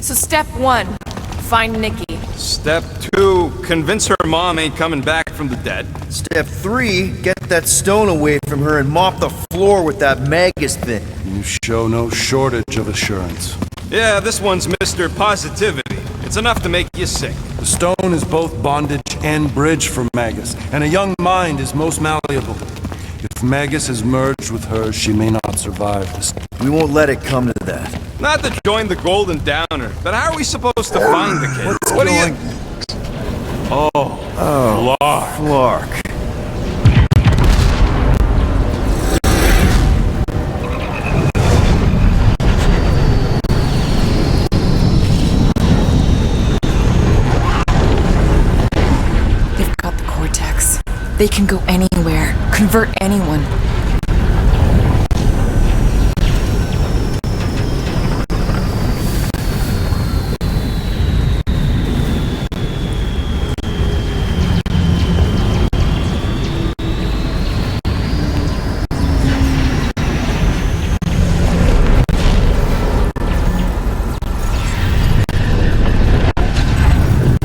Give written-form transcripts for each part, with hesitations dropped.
So step 1, find Nikki. Step 2, convince her mom ain't coming back from the dead. Step 3, get that stone away from her and mop the floor with that Magus thing. You show no shortage of assurance. Yeah, this one's Mr. Positivity. It's enough to make you sick. The stone is both bondage and bridge for Magus, and a young mind is most malleable. If Magus is merged with hers, she may not survive this. We won't let it come to that. Not to join the Golden Downer, but how are we supposed to find the kid? What's What going... do you... Oh, Clark. They've got the cortex. They can go anywhere, convert anyone.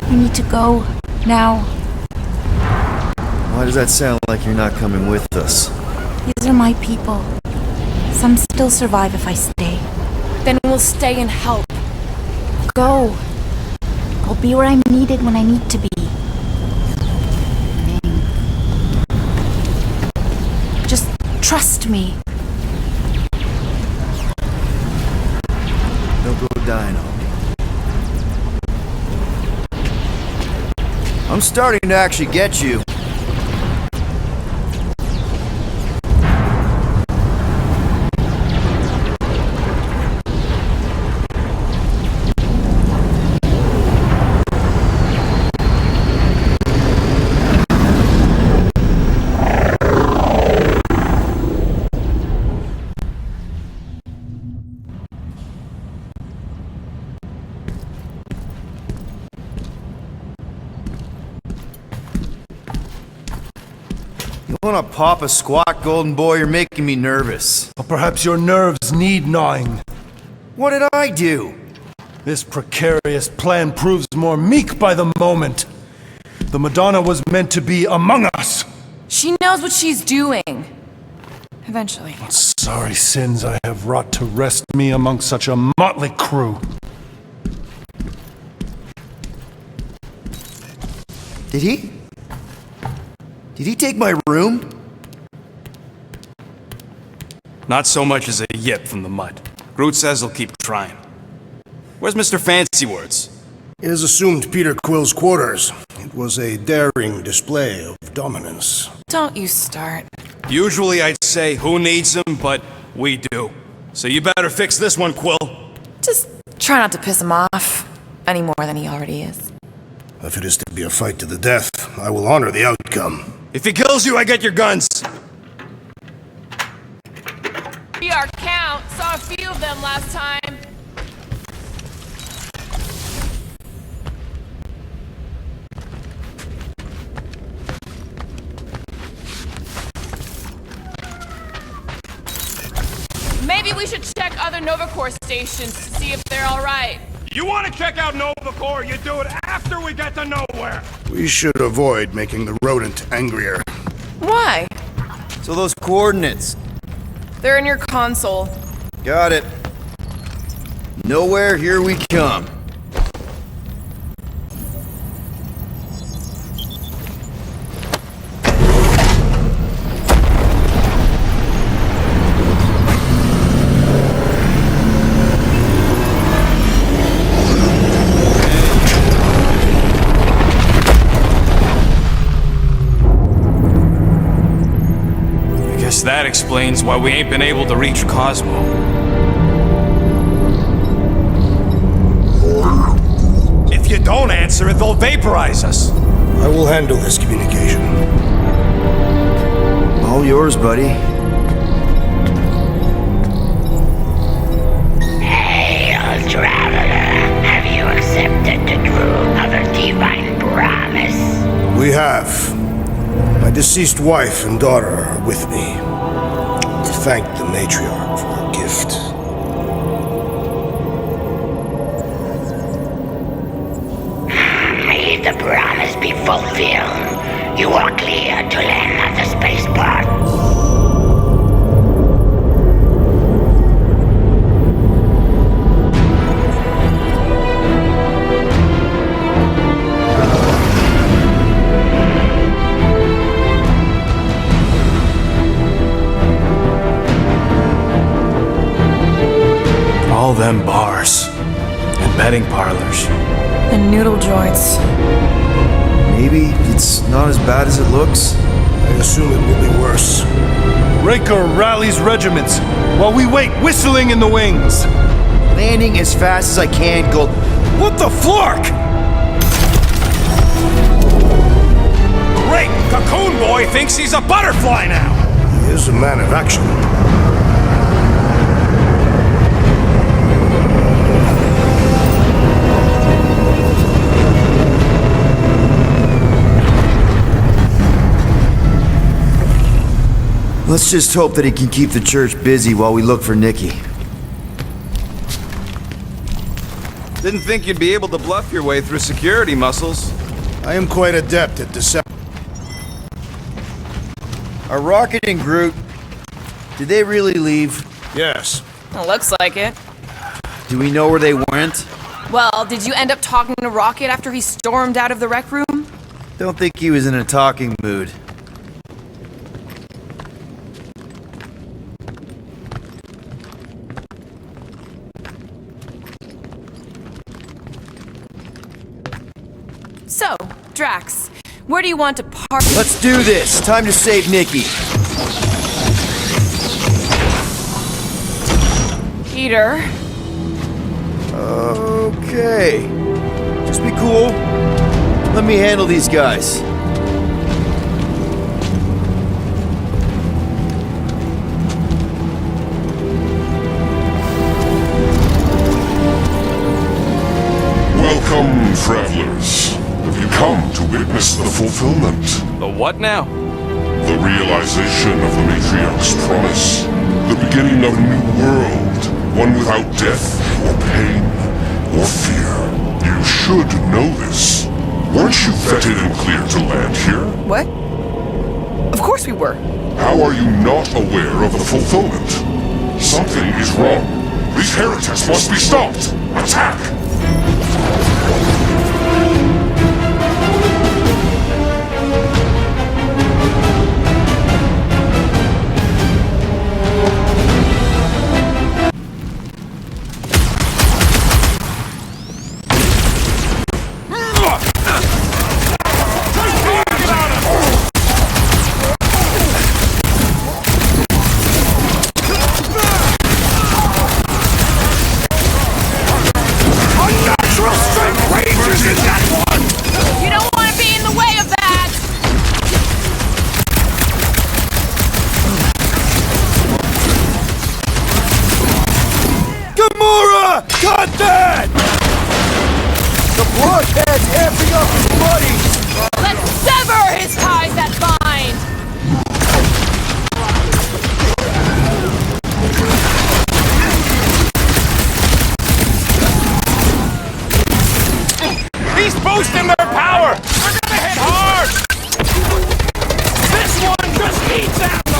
We need to go now. Why does that sound like you're not coming with us? These are my people. Some still survive if I stay. Then we'll stay and help. Go. I'll be where I'm needed when I need to be. Just trust me. Don't go dying on me. I'm starting to actually get you. You wanna pop a squat, golden boy? You're making me nervous. Or perhaps your nerves need gnawing. What did I do? This precarious plan proves more meek by the moment. The Madonna was meant to be among us. She knows what she's doing. Eventually. What sorry sins I have wrought to wrest me among such a motley crew. Did he? Did he take my room? Not so much as a yip from the mud. Groot says he'll keep trying. Where's Mr. Fancy Words? It is assumed Peter Quill's quarters. It was a daring display of dominance. Don't you start. Usually I'd say who needs him, but we do. So you better fix this one, Quill. Just try not to piss him off any more than he already is. If it is to be a fight to the death, I will honor the outcome. If he kills you, I get your guns. Be our count. Saw a few of them last time. Maybe we should check other Nova Corps stations to see if they're all right. You want to check out Nova Corps, you do it after we get to Knowhere. We should avoid making the rodent angrier. Why? So those coordinates. They're in your console. Got it. Nowhere, here we come. That explains why we ain't been able to reach Cosmo. If you don't answer it, they'll vaporize us. I will handle this communication. All yours, buddy. Hail, traveler. Have you accepted the truth of a divine promise? We have. My deceased wife and daughter are with me. To thank the matriarch for her gift. fulfilled, you are clear to land at the spaceport. All them bars and betting parlors. And noodle joints. Maybe it's not as bad as it looks. I assume it will be worse. Raker rallies regiments while we wait whistling in the wings. Landing as fast as I can, go. What the flark? Great! Cocoon Boy thinks he's a butterfly now! He is a man of action. Let's just hope that he can keep the church busy while we look for Nikki. Didn't think you'd be able to bluff your way through security muscles. I am quite adept at deception. Are Rocket and Groot... Did they really leave? Yes. Well, looks like it. Do we know where they went? Well, did you end up talking to Rocket after he stormed out of the rec room? Don't think he was in a talking mood. So, Drax, where do you want to park? Let's do this. Time to save Nikki. Peter. Okay. Just be cool. Let me handle these guys. Welcome, travelers. Have you come to witness the fulfillment? The what now? The realization of the Matriarch's promise. The beginning of a new world. One without death, or pain, or fear. You should know this. Weren't you vetted and cleared to land here? What? Of course we were. How are you not aware of the fulfillment? Something is wrong. These heretics must be stopped. Attack! You don't want to be in the way of that! Gamora! Cut that! The blockhead's amping up his buddy! Let's sever his ties that bind! He's boosting their power! We're gonna hit hard! This one just needs ammo!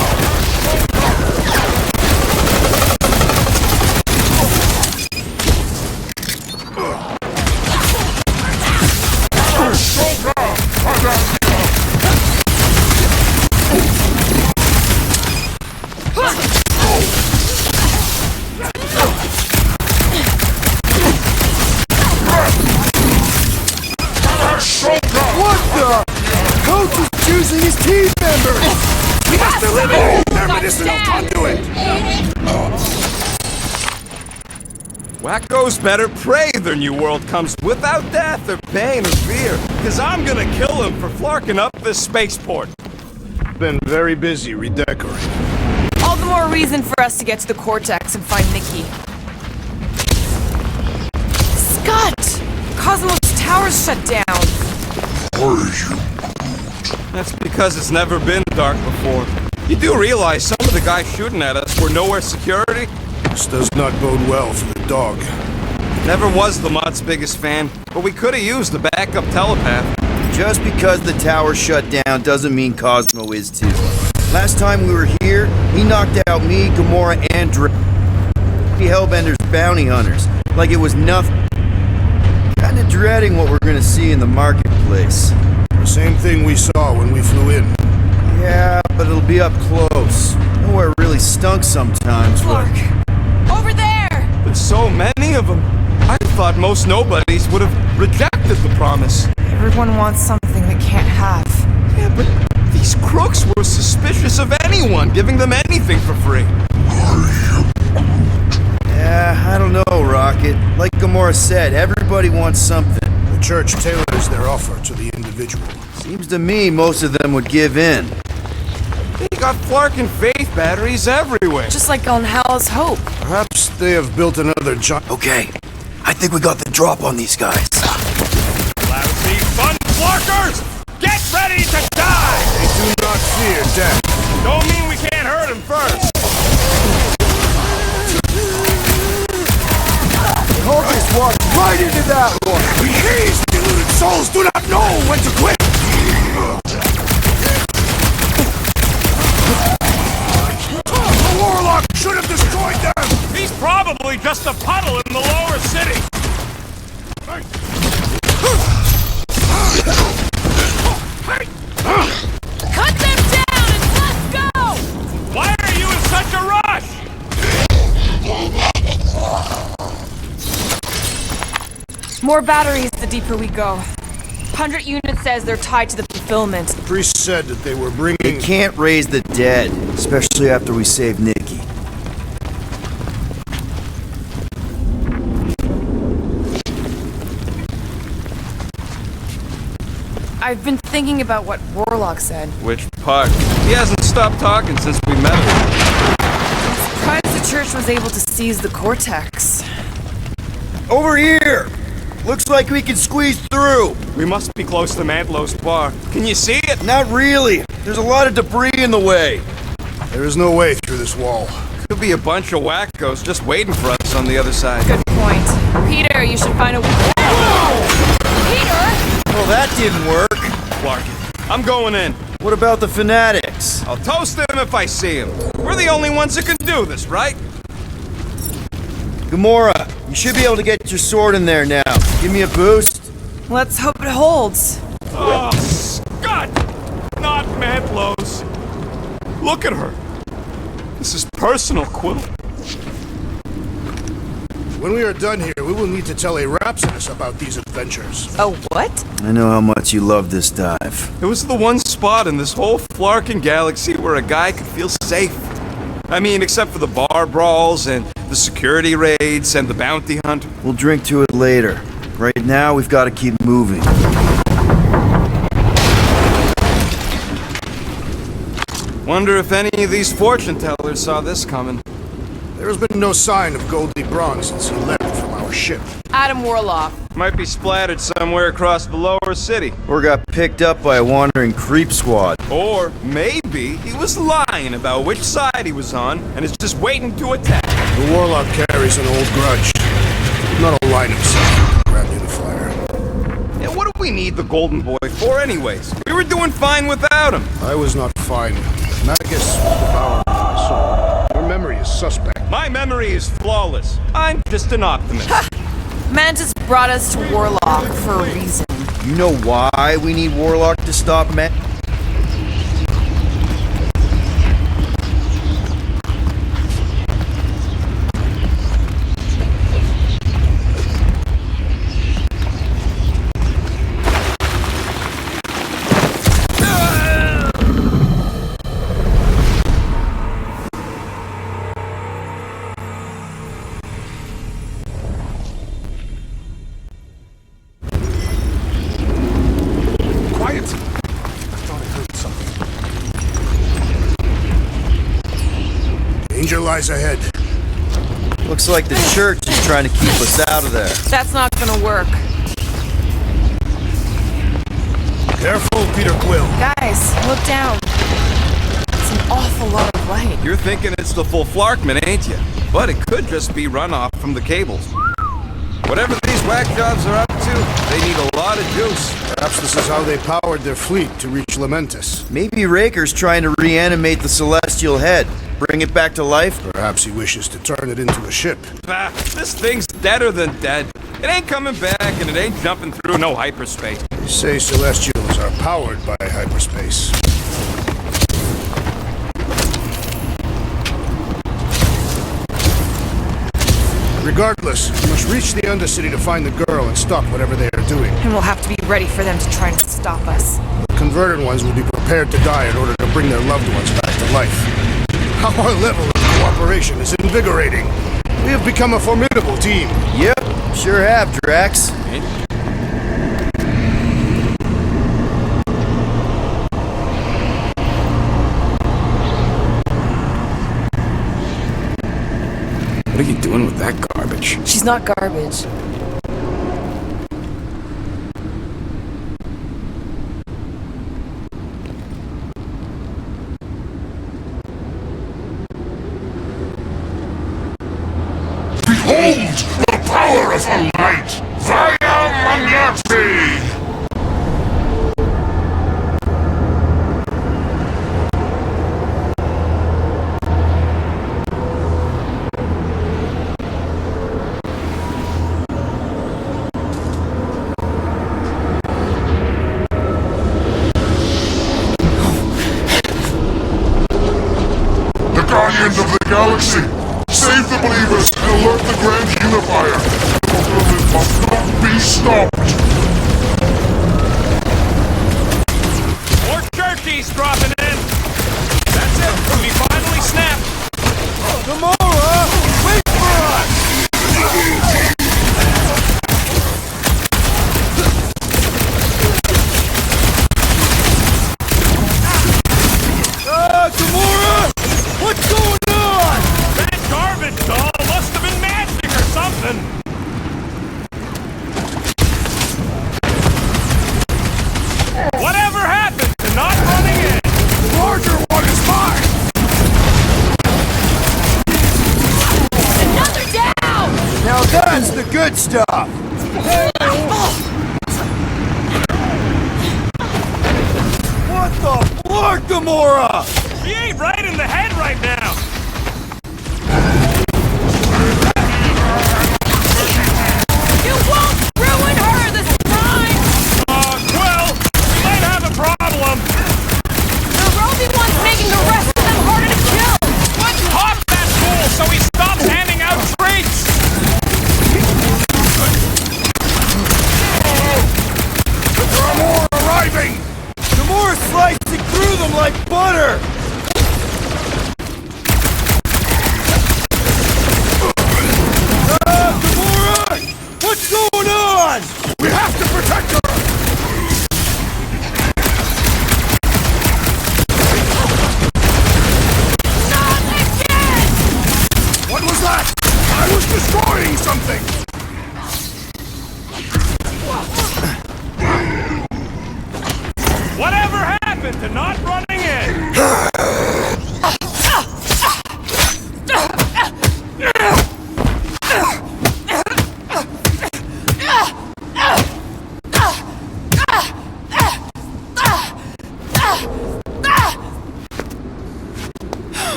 What the? Coach is choosing his team members! We must eliminate their medicinal conduit! Wackos better pray their new world comes without death or pain or fear, because I'm gonna kill them for flarking up this spaceport. Been very busy redecorating. All the more reason for us to get to the Cortex and find Nikki. Scott! Cosmos Tower's shut down. That's because it's never been dark before. You do realize some of the guys shooting at us were Knowhere security? This does not bode well for the dog. Never was the Mutt's biggest fan, but we could have used a backup telepath. Just because the tower shut down doesn't mean Cosmo is too. Last time we were here, he knocked out me, Gamora, and Hellbender's bounty hunters. Like it was nothing. Kinda dreading what we're gonna see in the marketplace. The same thing we saw when we flew in. Yeah, but it'll be up close. Nowhere really stunk sometimes, but... Over there! There's so many of them. I thought most nobodies would have rejected the promise. Everyone wants something they can't have. Yeah, but these crooks were suspicious of anyone giving them anything for free. Yeah, I don't know, Rocket. Like Gamora said, everybody wants something. The church tailors their offer to the individual. Seems to me most of them would give in. They got Flark and Faith batteries everywhere. Just like on Hell's Hope. Perhaps they have built another giant... Okay, I think we got the drop on these guys. Lousy fun Flarkers! Get ready to die! They do not fear death. Don't mean we can't hurt them first. Cultists walked right into that one! These deluded souls do not know when to quit! The warlock should have destroyed them! He's probably just a puddle in the lower city. Cut them down and let's go! Why are you in such a rush? More batteries the deeper we go. 100 units says they're tied to the fulfillment. The priest said that they were They bringing... can't raise the dead, especially after we save Nikki. I've been thinking about what Warlock said. Which part? He hasn't stopped talking since we met him. Surprised the church was able to seize the Cortex. Over here! Looks like we can squeeze through. We must be close to Mantlo's bar. Can you see it? Not really. There's a lot of debris in the way. There is no way through this wall. Could be a bunch of wackos just waiting for us on the other side. Good point. Peter, you should find a... Peter! Well, that didn't work. Clark, I'm going in. What about the fanatics? I'll toast them if I see them. We're the only ones that can do this, right? Gamora, you should be able to get your sword in there now. Give me a boost. Let's hope it holds. Oh, Scott! Not Mantlo's. Look at her. This is personal, Quill. When we are done here, we will need to tell a Rhapsodus about these adventures. Oh, what? I know how much you love this dive. It was the one spot in this whole Flarkin galaxy where a guy could feel safe. I mean, except for the bar brawls and the security raids and the bounty hunt. We'll drink to it later. Right now, we've got to keep moving. Wonder if any of these fortune tellers saw this coming. There has been no sign of Goldie Braun since he left from our ship. Adam Warlock. Might be splattered somewhere across the lower city. Or got picked up by a wandering creep squad. Or maybe he was lying about which side he was on and is just waiting to attack. The warlock carries an old grudge. He did not align himself with the Grand Unifier. Yeah, what do we need the Golden Boy for anyways? We were doing fine without him. I was not fine. Magus devoured my soul. Your memory is suspect. My memory is flawless. I'm just an optimist. Mantis brought us to Warlock for a reason. You know why we need Warlock to stop Matt? Danger lies ahead. Looks like the church is trying to keep us out of there. That's not gonna work. Careful, Peter Quill. Guys, look down. It's an awful lot of light. You're thinking it's the full Flarkman, ain't you? But it could just be runoff from the cables. Whatever these whack jobs are up to. They need a lot of juice. Perhaps this is how they powered their fleet to reach Lamentus. Maybe Raker's trying to reanimate the celestial head. Bring it back to life? Perhaps he wishes to turn it into a ship. Ah, this thing's deader than dead. It ain't coming back, and it ain't jumping through no hyperspace. They say Celestials are powered by hyperspace. Regardless, we must reach the Undercity to find the girl and stop whatever they are doing. And we'll have to be ready for them to try and stop us. The converted ones will be prepared to die in order to bring their loved ones back to life. Our level of cooperation is invigorating. We have become a formidable team. Yep, sure have, Drax. What are you doing with that garbage? She's not garbage. Behold the power of her light! Via Magnati! The Guardians of the Galaxy! Save the believers and alert the Grand Unifier! The fulfillment must not be stopped! More turkeys dropping in! That's it! We finally snapped! Gamora! Wait for us! Gamora! What's going on? That garbage doll must have been magic or something! Whatever happened to not running in? The larger one is mine! Another down! Now that's the good stuff! What the fuck, Gamora? She ain't right in the head right now! You won't ruin her this time! Well, we might have a problem! The Rosie one's making the rest of them harder to kill! Let's hop that fool so he stops handing out treats! There are more arriving! Gamora's slicing through them like butter! Gamora! What's going on? We have to protect her! Not again! What was that? I was destroying something! Whatever happened to not running in?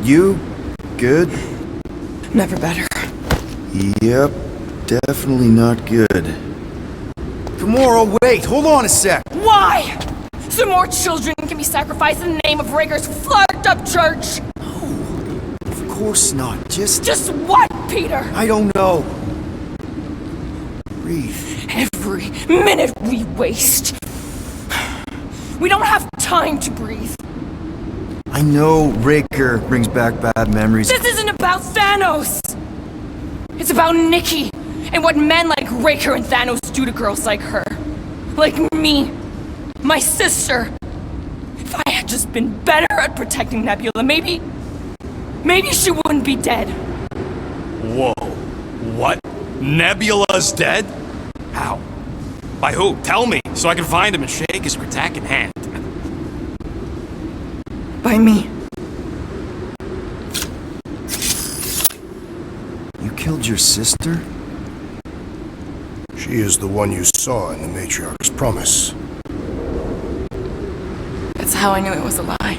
You good? Never better. Yep, definitely not good. Gamora, wait, hold on a sec. Why? So more children can be sacrificed in the name of Raker's flarked up church? Of course not, Just what, Peter? I don't know. Breathe. Every minute we waste. We don't have time to breathe. I know Raker brings back bad memories. This isn't about Thanos! It's about Nikki and what men like Raker and Thanos do to girls like her. Like me. My sister. If I had just been better at protecting Nebula, maybe she wouldn't be dead. Whoa. What? Nebula's dead? How? By who? Tell me, so I can find him and shake his Kratakan hand. By me. killed your sister? She is the one you saw in the Matriarch's promise. That's how I knew it was a lie.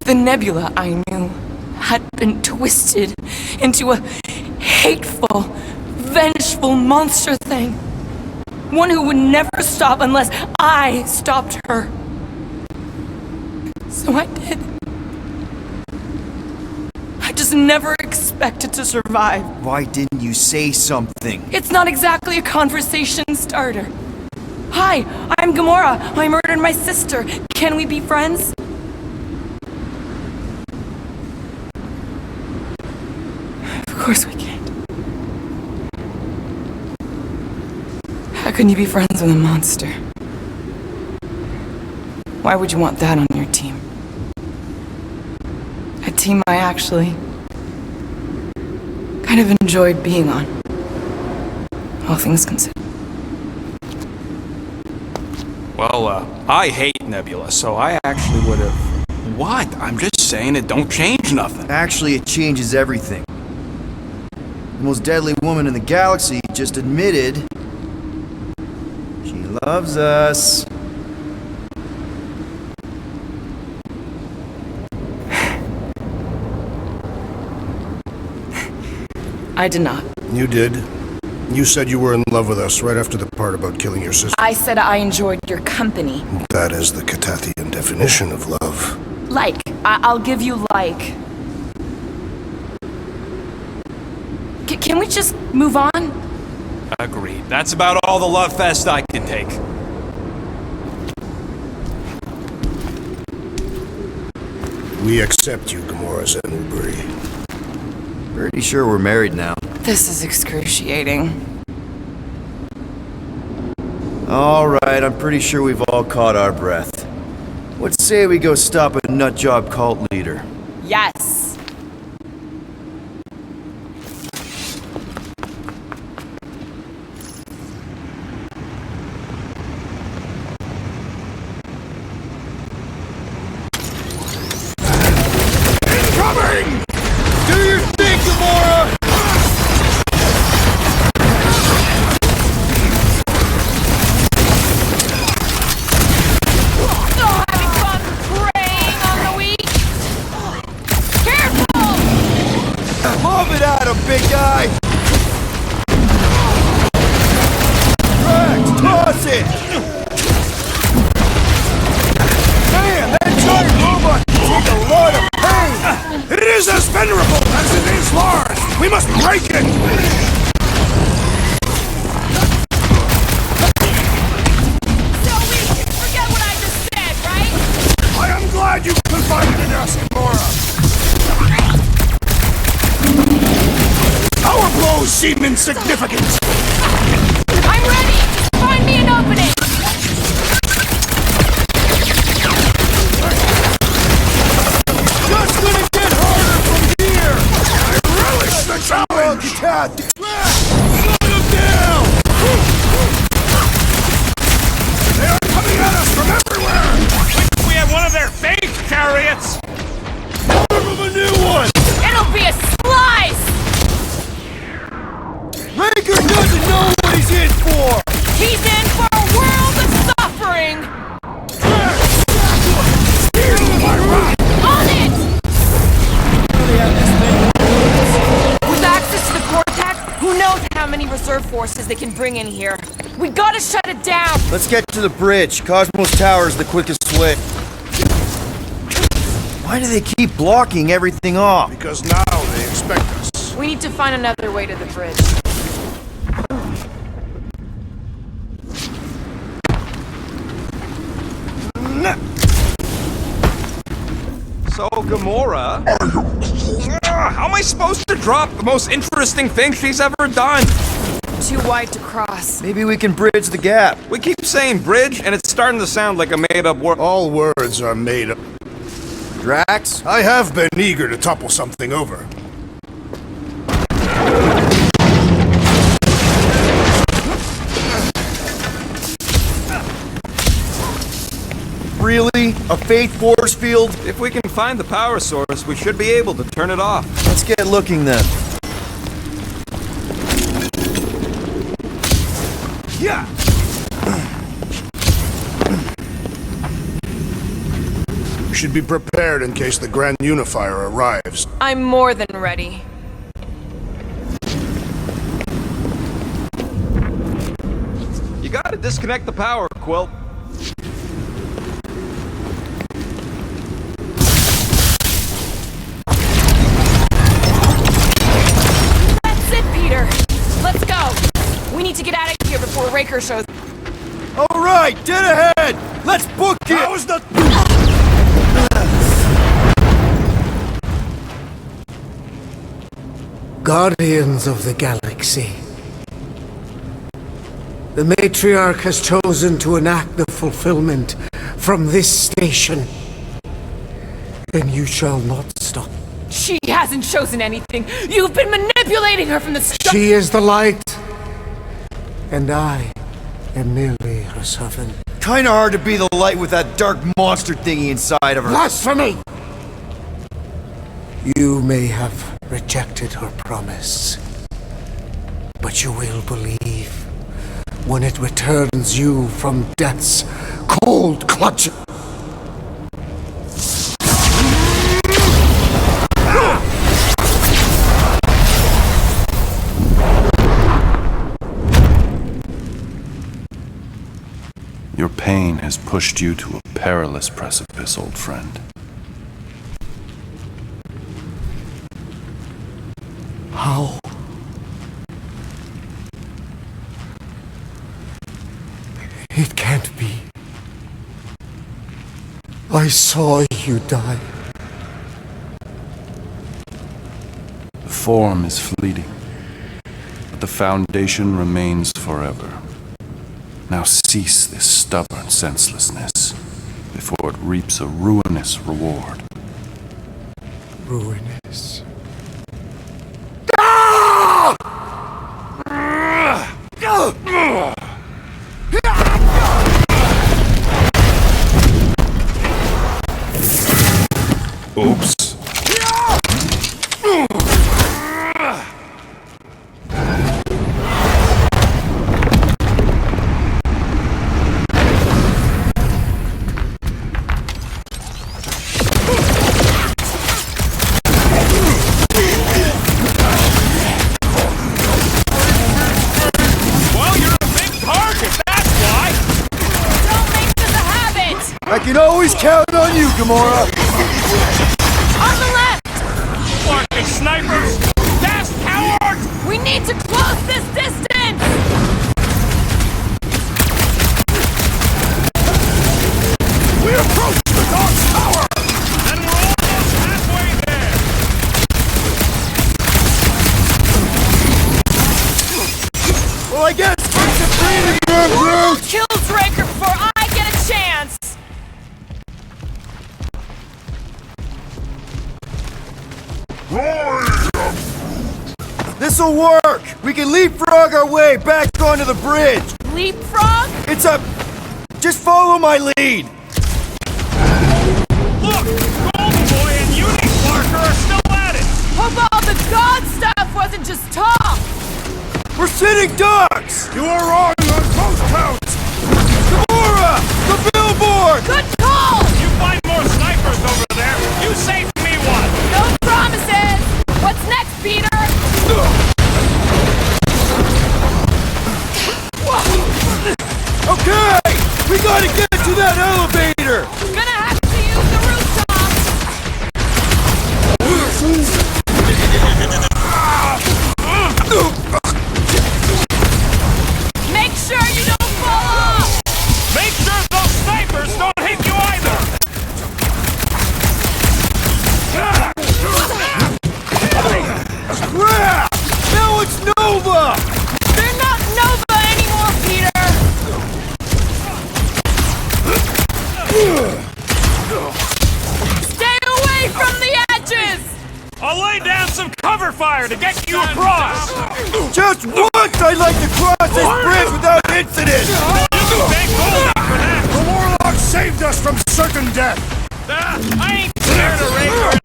The nebula I knew had been twisted into a hateful, vengeful monster thing. One who would never stop unless I stopped her. So I did. I just never expected to survive. Why didn't you say something? It's not exactly a conversation starter. Hi, I'm Gamora. I murdered my sister. Can we be friends? Of course we can't. How can you be friends with a monster? Why would you want that on your team? A team I actually kind of enjoyed being on. All things considered. Well, I hate Nebula, so I actually would have... What? I'm just saying it don't change nothing. Actually, it changes everything. The most deadly woman in the galaxy just admitted she loves us. I did not. You did. You said you were in love with us right after the part about killing your sister. I said I enjoyed your company. That is the Catathian definition of love. Like. I'll give you like. Can we just move on? Agreed. That's about all the love fest I can take. We accept you, Gamora Zenubri. Pretty sure we're married now. This is excruciating. Alright, I'm pretty sure we've all caught our breath. Let's say we go stop a nutjob cult leader. Yes. Incoming! Do your thing, Gamora! Move it at him, big guy! Rex, toss it! Man, that giant robot can take a lot of pain! It is as venerable as it is large! We must break it! So we forget what I just said, right? I am glad you confided in us, Gamora! Our blows seem insignificant! I'm ready! Find me an opening! Just gonna get harder from here! I relish the challenge! Cat! Shut him down! They are coming at us from everywhere! We have one of their fake chariots! Give him a new one! It'll be a slice! Raker doesn't know what he's in for! He's in for a world of suffering! On it! With access to the Cortex, who knows how many reserve forces they can bring in here? We gotta shut it down! Let's get to the bridge. Cosmos Tower is the quickest way. Why do they keep blocking everything off? Because now they expect us. We need to find another way to the bridge. So, Gamora... how am I supposed to drop the most interesting thing she's ever done? Too wide to cross. Maybe we can bridge the gap. We keep saying bridge, and it's starting to sound like a made-up word. All words are made up. Drax? I have been eager to topple something over. really? A faith force field? If we can find the power source, we should be able to turn it off. Let's get looking then. Yeah! We should be prepared in case the Grand Unifier arrives. I'm more than ready. You gotta disconnect the power, Quill. That's it, Peter! Let's go! We need to get out of here before Raker shows. All right, dead ahead! Let's book it! That was the... Guardians of the Galaxy. The Matriarch has chosen to enact the fulfillment from this station. And you shall not stop. She hasn't chosen anything! You've been manipulating her from the start! She is the light, and I am merely her servant. Kinda hard to be the light with that dark monster thingy inside of her. Blasphemy! You may have rejected her promise, but you will believe when it returns you from death's cold clutch. Your pain has pushed you to a perilous precipice, old friend. How? It can't be. I saw you die. The form is fleeting, but the foundation remains forever. Now cease this stubborn senselessness before it reaps a ruinous reward. Ruinous. Oops. I can always count on you, Gamora! On the left! Fucking snipers! Fast cowards! We need to close this distance! We approach the Dark Tower! And we're almost halfway there! Well, I guess it's a freedom group! Kills Raker before I get a chance! This'll work! We can leapfrog our way back onto the bridge! Leapfrog? It's a... Just follow my lead! Look! Golden Boy and Uni-Clarker are still at it! Hope all the god stuff wasn't just talk! We're sitting ducks! You are wrong on both counts! Gamora! The billboard! Good call! You find more snipers over there, you save me one! No promises! What's next, Peter? Okay! We gotta get to that elevator! Gonna have to use the rooftop! Make sure you don't fall off! Make sure those snipers don't hit you either! Crap! Now it's Nova! They're not Nova anymore, Peter! Stay away from the edges! I'll lay down some cover fire to get you across! Just once I'd like to cross this bridge without incident! You can thank Golden for that! The Warlock saved us from so certain death. I ain't scared of Raker.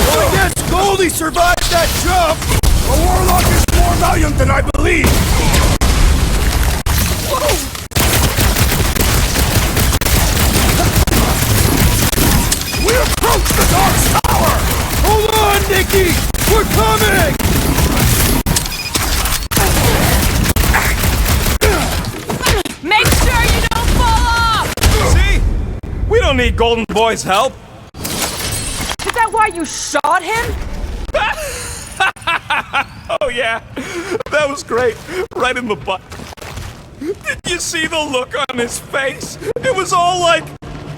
I guess Goldie survived that jump! The warlock is more valiant than I believe. We approach the Dark's tower! Hold on, Nikki! We're coming! Make sure you don't fall off! See? We don't need Golden Boy's help. Is that why you shot him? Oh yeah, that was great. Right in the butt. Did you see the look on his face? It was all like,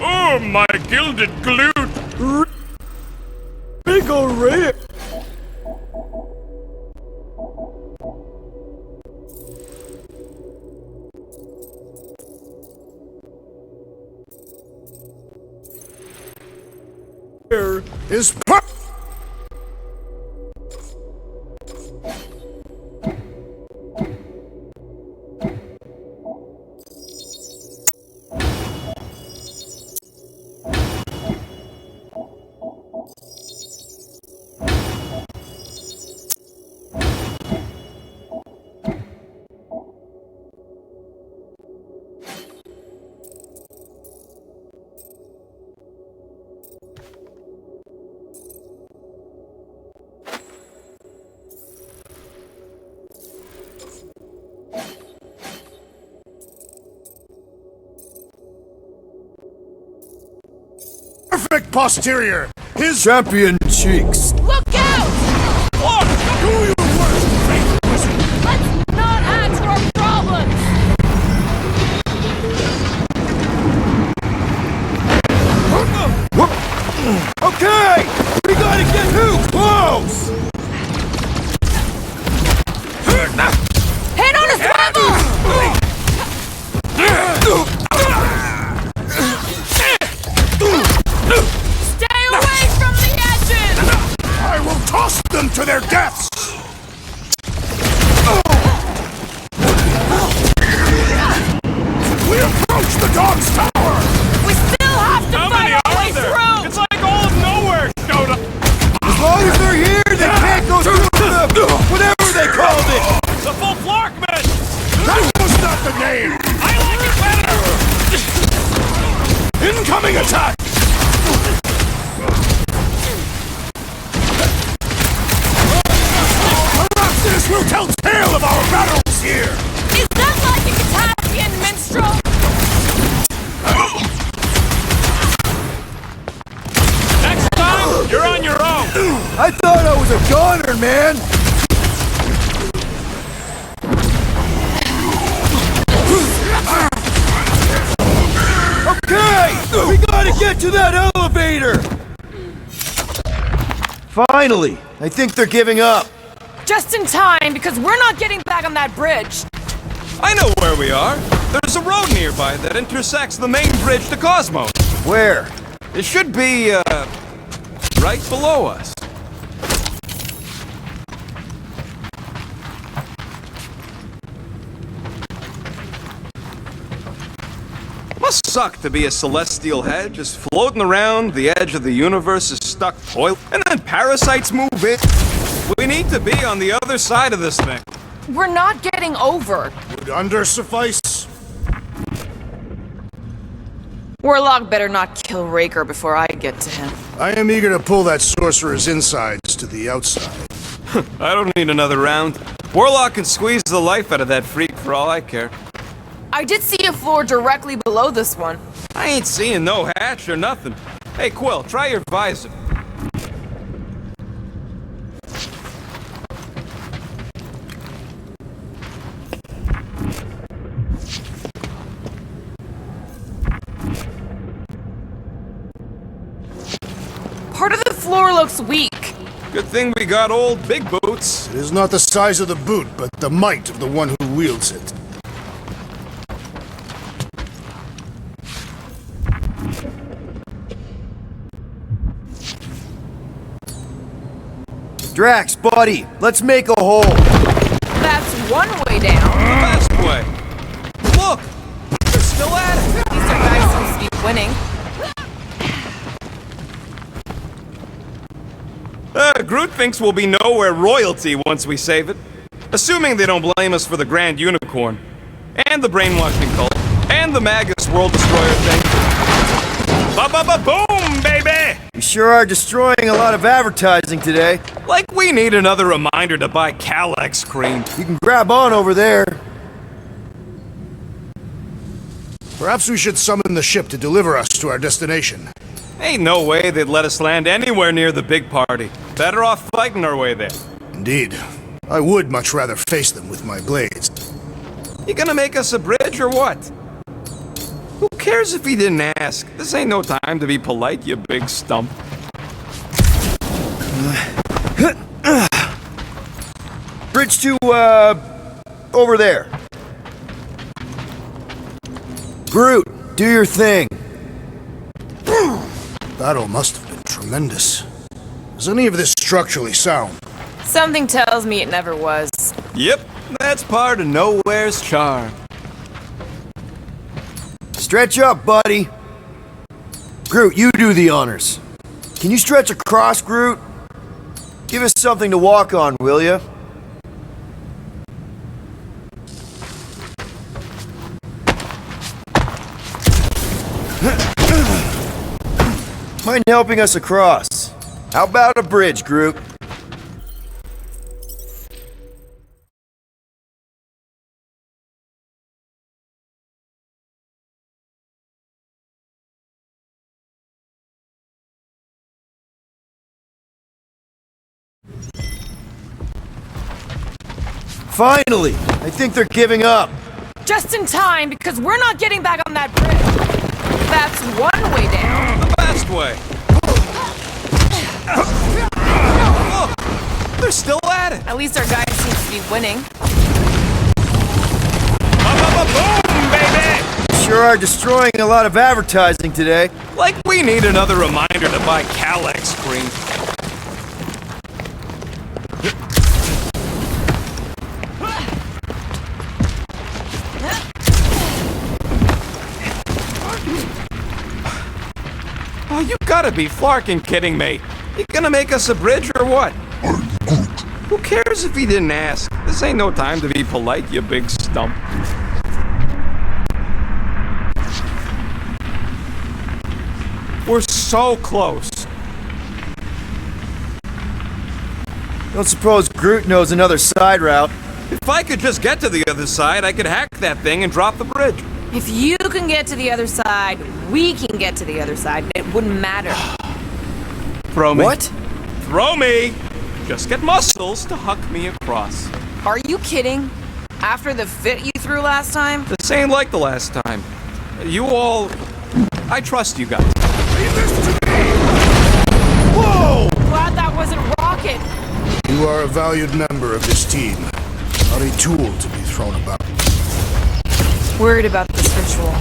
oh, my gilded glute. Big ol' red. Is perfect posterior. His Champion cheeks. Look out! do your worst, fake wizard. Let's not add to our problems! Okay! We gotta get too close! Hit on his level! Stay away from the edges! I will toss them to their deaths. We approach the Dog's Tower. We still have to How fight many our way are there? through! It's like all of Knowhere showed up. As long as they're here, they can't go through the... whatever they called it! The full Flarkman. That was not the name. I like it better. Incoming attack. Perhaps this will tell tale of our battles here. Is that like a Catassian minstrel? Next time, you're on your own. I thought I was a goner, man! Okay! We gotta get to that elevator! Finally! I think they're giving up. Just in time, because we're not getting back on that bridge. I know where we are. There's a road nearby that intersects the main bridge to Cosmos. Where? It should be, right below us. Must suck to be a celestial head, just floating around the edge of the universe is stuck toilet, and then parasites move in. We need to be on the other side of this thing. We're not getting over. Would under suffice? Warlock better not kill Raker before I get to him. I am eager to pull that sorcerer's insides to the outside. I don't need another round. Warlock can squeeze the life out of that freak for all I care. I did see a floor directly below this one. I ain't seeing no hatch or nothing. Hey, Quill, try your visor. Part of the floor looks weak. Good thing we got old Big Boots. It is not the size of the boot, but the might of the one who wields it. Drax, buddy, let's make a hole. That one way down. The best way. Look! They're still at it! At least our guy seems to be winning. Groot thinks we'll be Knowhere royalty once we save it. Assuming they don't blame us for the Grand Unicorn. And the brainwashing cult. And the Magus World Destroyer thing. Ba-ba-ba-boom, baby! We sure are destroying a lot of advertising today. Like we need another reminder to buy Calyx cream. You can grab on over there. Perhaps we should summon the ship to deliver us to our destination. Ain't no way they'd let us land anywhere near the big party. Better off fighting our way there. Indeed. I would much rather face them with my blades. You gonna make us a bridge or what? Who cares if he didn't ask? This ain't no time to be polite, you big stump. Bridge to, over there. Groot, do your thing. Battle must have been tremendous. Is any of this structurally sound? Something tells me it never was. Yep, that's part of Knowhere's charm. Stretch up, buddy. Groot, you do the honors. Can you stretch across, Groot? Give us something to walk on, will ya? Mind helping us across? How about a bridge, Groot? Finally! I think they're giving up. Just in time, because we're not getting back on that bridge. That's one way down. The best way. Look! They're still at it. At least our guy seems to be winning. Ba-ba-ba-boom, baby! Sure are destroying a lot of advertising today. Like we need another reminder to buy Calyx cream. Oh, you gotta be flarking kidding me. You gonna make us a bridge or what? Who cares if he didn't ask? This ain't no time to be polite, you big stump. We're so close. Don't suppose Groot knows another side route. If I could just get to the other side, I could hack that thing and drop the bridge. If you can get to the other side, we can get to the other side. It wouldn't matter. Throw me. What? Throw me! Just get muscles to huck me across. Are you kidding? After the fit you threw last time? This ain't like the last time. You all... I trust you guys. Whoa! Glad that wasn't Rocket. You are a valued member of this team, not a tool to be thrown about. Worried about this ritual.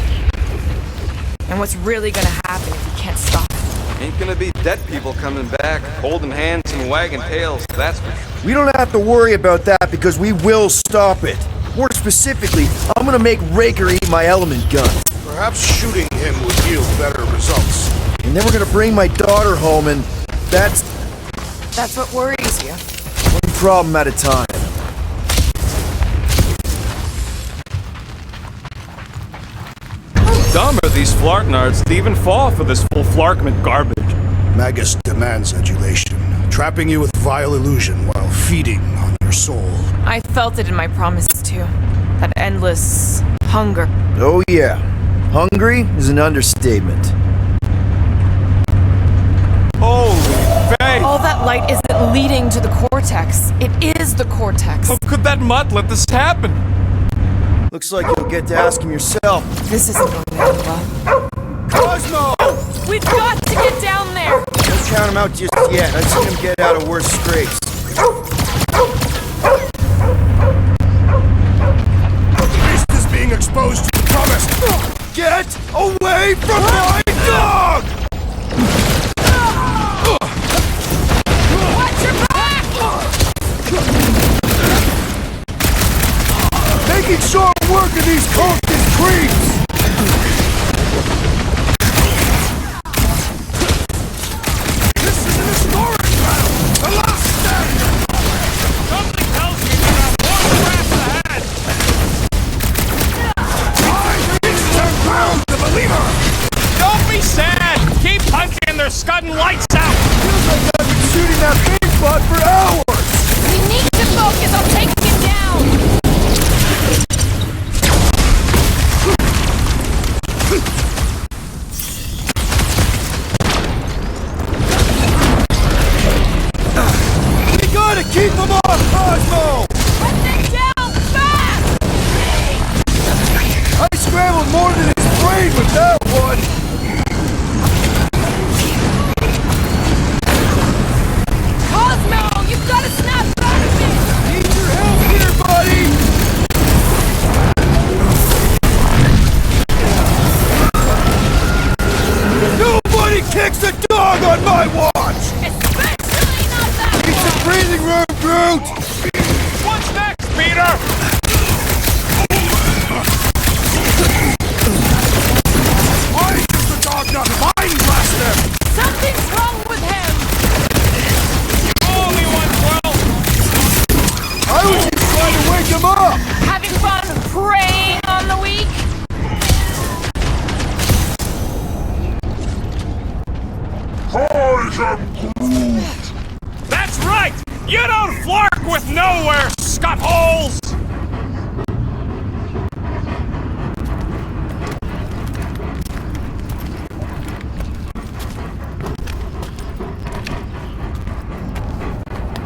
And what's really gonna happen if you can't stop it. Ain't gonna be dead people coming back, holding hands and wagging tails, that's for sure. We don't have to worry about that because we will stop it. More specifically, I'm gonna make Raker eat my element gun. Perhaps shooting him would yield better results. And then we're gonna bring my daughter home and that's That's what worries you. one problem at a time. Dumb are these flarknards to even fall for this full flarkment garbage. Magus demands adulation, trapping you with vile illusion while feeding on your soul. I felt it in my promises too. That endless hunger. Oh yeah. Hungry is an understatement. Holy faith! All that light isn't leading to the cortex. It is the cortex. How could that mutt let this happen? Looks like you'll get to ask him yourself. This isn't going to end well. Cosmo! We've got to get down there! Don't count him out just yet. I've seen him get out of worse scrapes. The beast is being exposed to the promise. Get away from my dog! Watch your back! making short work of these cultist creeps! This is an historic battle! The last stand! Something tells me we got one crash ahead! I reach 10 pounds to believer! Don't be sad! Keep punching, they're scudding lights out! Feels like I've been shooting that paint spot for hours! We need to focus on taking him down! We gotta keep them off, Cosmo! Put them down fast! I scrambled more than his brain with that one! Cosmo, you've got to snap out of it! Need your help here, buddy! Nobody kicks a dog on my watch! Especially not that It's a breathing room, Groot! What's next, Peter? Why is the dog not mind blaster? Something's wrong with him! Only 112! I was just trying to wake him up! Having fun preying on the weak? That's right! You don't flark with Knowhere, scuttholes!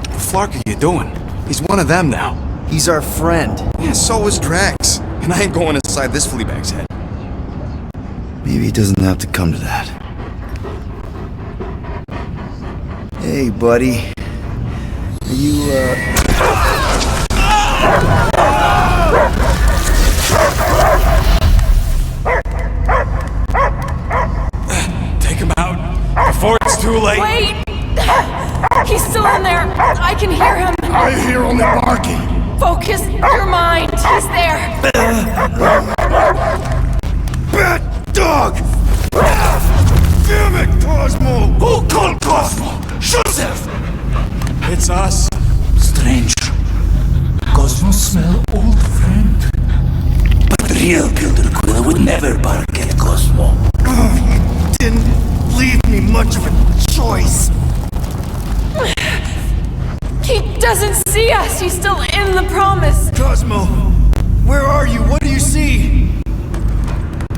The flark are you doing? He's one of them now. He's our friend. Yeah, so was Drax. And I ain't going inside this fleabag's head. Maybe it doesn't have to come to that. Hey, buddy. Are you, Take him out before it's too late. Wait! He's still in there! I can hear him! I hear only barking! Focus your mind! He's there! Bad dog! Damn it, Cosmo! Who called Cosmo? Joseph! It's us. Strange. Cosmo smell old friend. But real Gilder Quill would never bark at Cosmo. Didn't leave me much of a choice. He doesn't see us! He's still in the promise! Cosmo, where are you? What do you see?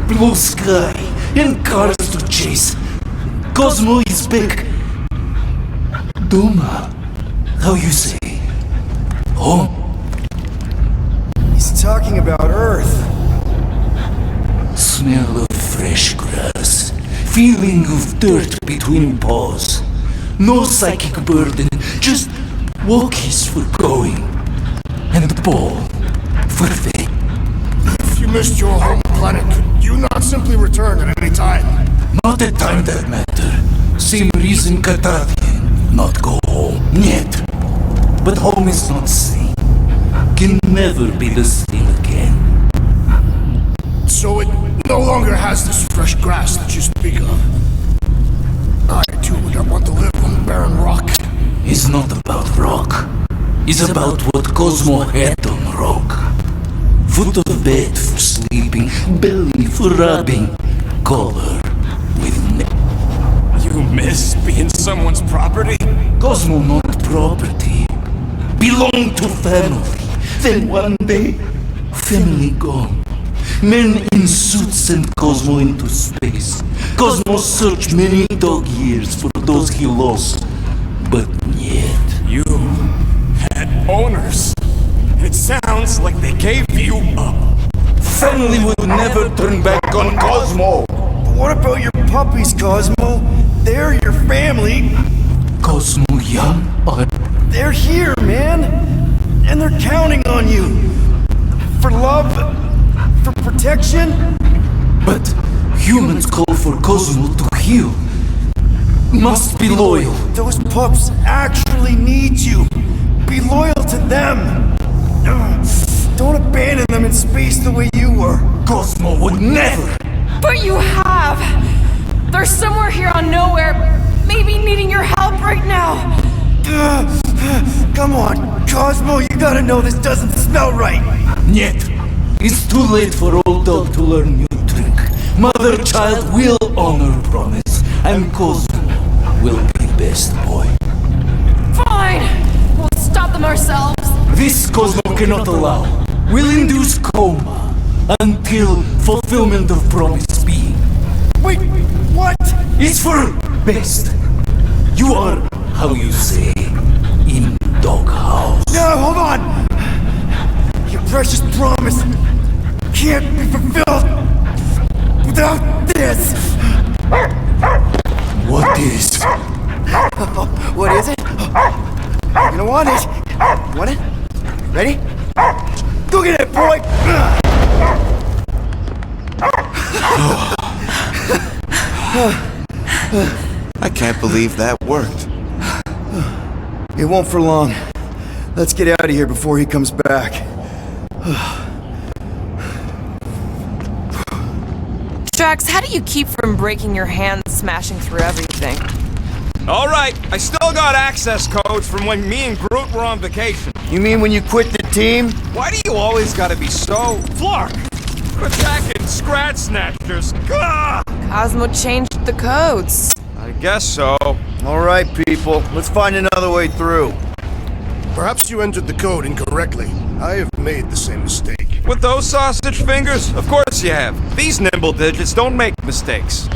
Blue sky and cars to chase. Cosmo is back. Duma. How you say? Home. he's talking about Earth. Smell of fresh grass. Feeling of dirt between paws. No psychic burden, just walkies for going. And the ball for fame. If you missed your home planet, could you not simply return at any time? Not a time that matter. Same reason Katarthian not go home yet. But home is not same. Can never be the same again. So it no longer has this fresh grass that you speak of. I too would not want to live on barren rock. It's not about rock. It's about what Cosmo had on rock. Foot of bed for sleeping, belly for rubbing, collar with You miss being someone's property? Cosmo not property. Belong to family. Then one day, family gone. Men in suits sent Cosmo into space. Cosmo searched many dog years for those he lost. But yet... You had owners. It sounds like they gave you up. Family will never turn back on Cosmo. But what about your puppies, Cosmo? They're your family. Cosmo young or... They're here, man. And they're counting on you. For love, for protection. But humans call for Cosmo to heal. Must be loyal. Those pups actually need you. Be loyal to them. Don't abandon when I'm in space the way you were. Cosmo would never! But you have! There's somewhere here on Knowhere, maybe needing your help right now. Come on, Cosmo, you gotta know this doesn't smell right. Yet, it's too late for old dog to learn new trick. Mother-child will honor promise, and Cosmo will be best boy. Fine! We'll stop them ourselves. This Cosmo cannot allow. Will induce coma until fulfillment of promise be. Wait, what? It's for best. You are, how you say, in doghouse. No, hold on! Your precious promise can't be fulfilled without this! What is? What is it? You're gonna want it. You want it? Ready? Go get it, boy! I can't believe that worked. It won't for long. Let's get out of here before he comes back. Drax, how do you keep from breaking your hands smashing through everything? All right, I still got access codes from when me and Groot were on vacation. You mean when you quit the team? Why do you always gotta be so... Flark! Attacking Scratch Snatchers! Gah! Cosmo changed the codes. I guess so. All right, people. Let's find another way through. Perhaps you entered the code incorrectly. I have made the same mistake. With those sausage fingers? Of course you have. These nimble digits don't make mistakes.